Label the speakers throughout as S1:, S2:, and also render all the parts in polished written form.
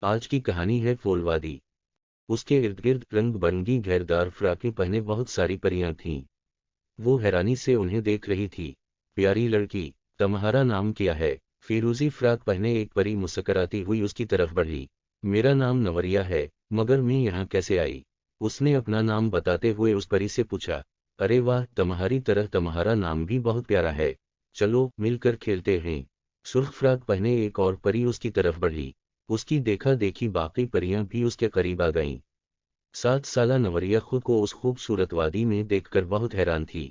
S1: آج کی کہانی ہے پھولوادی۔ اس کے ارد گرد رنگ برنگی گھیردار فراقیں پہنے بہت ساری پریاں تھیں۔ وہ حیرانی سے انہیں دیکھ رہی تھی۔ پیاری لڑکی، تمہارا نام کیا ہے؟ فیروزی فراق پہنے ایک پری مسکراتی ہوئی اس کی طرف بڑھی۔ میرا نام نوریا ہے، مگر میں یہاں کیسے آئی؟ اس نے اپنا نام بتاتے ہوئے اس پری سے پوچھا۔ ارے واہ، تمہاری طرح تمہارا نام بھی بہت پیارا ہے، چلو مل کر کھیلتے ہیں۔ سرخ فراق پہنے ایک اور پری اس کی طرف بڑھی۔ اس کی دیکھا دیکھی باقی پریاں بھی اس کے قریب آ گئیں۔ 7 سالہ نوریا خود کو اس خوبصورت وادی میں دیکھ کر بہت حیران تھی۔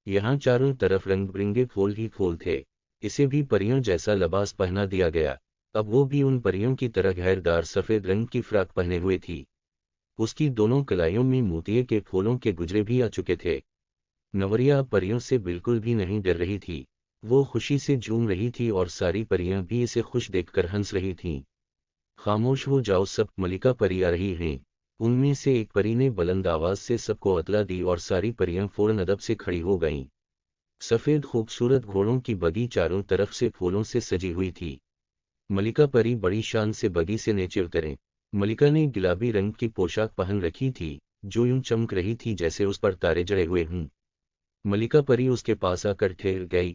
S1: یہاں چاروں طرف رنگ برنگے پھول ہی پھول تھے۔ اسے بھی پریوں جیسا لباس پہنا دیا گیا۔ اب وہ بھی ان پریوں کی طرح گھیردار سفید رنگ کی فراق پہنے ہوئے تھی۔ اس کی دونوں کلائیوں میں موتیے کے پھولوں کے گجرے بھی آ چکے تھے۔ نوریا پریوں سے بالکل بھی نہیں ڈر رہی تھی۔ وہ خوشی سے جھوم رہی تھی اور ساری پریاں بھی اسے خوش دیکھ کر ہنس رہی تھیں۔ خاموش ہو جاؤ سب، ملکہ پری آ رہی ہیں، ان میں سے ایک پری نے بلند آواز سے سب کو اطلاع دی اور ساری پریاں فوراً ادب سے کھڑی ہو گئیں۔ سفید خوبصورت گھوڑوں کی بگی چاروں طرف سے پھولوں سے سجی ہوئی تھی۔ ملکہ پری بڑی شان سے بگی سے نیچے اتریں۔ ملکہ نے گلابی رنگ کی پوشاک پہن رکھی تھی جو یوں چمک رہی تھی جیسے اس پر تارے جڑے ہوئے ہوں۔ ملکہ پری اس کے پاس آ کر ٹھہر گئی۔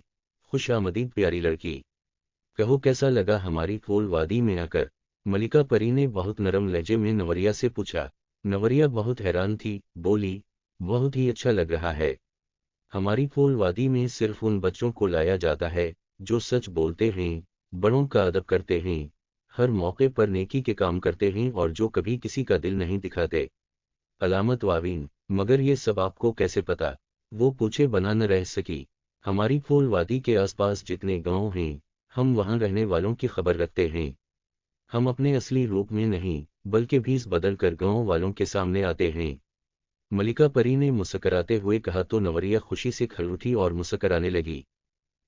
S1: خوش آمدید پیاری لڑکی، کہو کیسا لگا ہماری پھول وادی میں آ کر؟ ملکہ پری نے بہت نرم لہجے میں نوریا سے پوچھا۔ نوریا بہت حیران تھی، بولی، بہت ہی اچھا لگ رہا ہے۔ ہماری پھول وادی میں صرف ان بچوں کو لایا جاتا ہے جو سچ بولتے ہیں، بڑوں کا ادب کرتے ہیں، ہر موقع پر نیکی کے کام کرتے ہیں اور جو کبھی کسی کا دل نہیں دکھاتے۔ علامت واوین، مگر یہ سب آپ کو کیسے پتا؟ وہ پوچھے بنا نہ رہ سکی۔ ہماری پھول وادی کے آس پاس جتنے گاؤں ہیں، ہم وہاں رہنے والوں کی خبر رکھتے ہیں۔ ہم اپنے اصلی روپ میں نہیں بلکہ بھیس بدل کر گاؤں والوں کے سامنے آتے ہیں۔ ملکہ پری نے مسکراتے ہوئے کہا تو نوریا خوشی سے کھل اٹھی اور مسکرانے لگی۔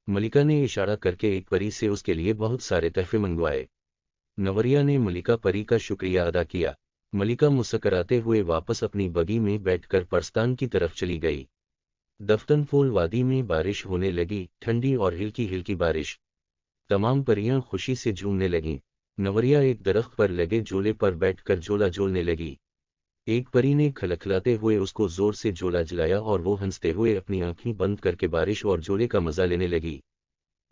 S1: ملکہ نے اشارہ کر کے ایک پری سے اس کے لیے بہت سارے تحفے منگوائے۔ نوریا نے ملکہ پری کا شکریہ ادا کیا۔ ملکہ مسکراتے ہوئے واپس اپنی بگی میں بیٹھ کر پرستان کی طرف چلی گئی۔ دفتن پھول وادی میں بارش ہونے لگی، ٹھنڈی اور ہلکی ہلکی بارش۔ تمام پریاں خوشی سے جھومنے لگیں۔ نوریا ایک درخت پر لگے جھولے پر بیٹھ کر جھولا جھولنے لگی۔ ایک پری نے کھلکھلاتے ہوئے اس کو زور سے جھولا جھلایا اور وہ ہنستے ہوئے اپنی آنکھیں بند کر کے بارش اور جھولے کا مزہ لینے لگی۔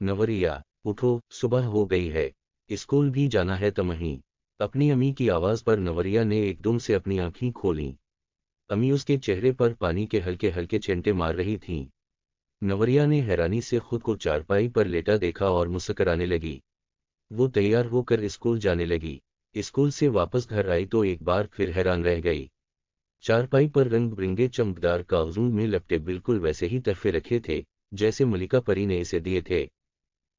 S1: نوریا، اٹھو، صبح ہو گئی ہے، اسکول بھی جانا ہے تمہیں۔ اپنی امی کی آواز پر نوریا نے ایک دم سے اپنی آنکھیں کھولیں۔ امی اس کے چہرے پر پانی کے ہلکے ہلکے چھینٹے مار رہی تھیں۔ نوریا نے حیرانی سے خود کو چارپائی پر لیٹا دیکھا اور مسکرانے لگی۔ وہ تیار ہو کر اسکول جانے لگی۔ اسکول سے واپس گھر آئی تو ایک بار پھر حیران رہ گئی۔ چارپائی پر رنگ برنگے چمکدار کاغذوں میں لپٹے بالکل ویسے ہی تحفے رکھے تھے جیسے ملکہ پری نے اسے دیے تھے۔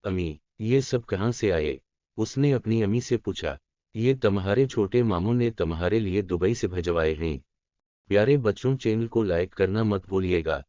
S1: امی، یہ سب کہاں سے آئے؟ اس نے اپنی امی سے پوچھا۔ یہ تمہارے چھوٹے ماموں نے تمہارے لیے دبئی سے بھجوائے ہیں۔ پیارے بچوں، چینل کو لائک کرنا مت بھولیے گا۔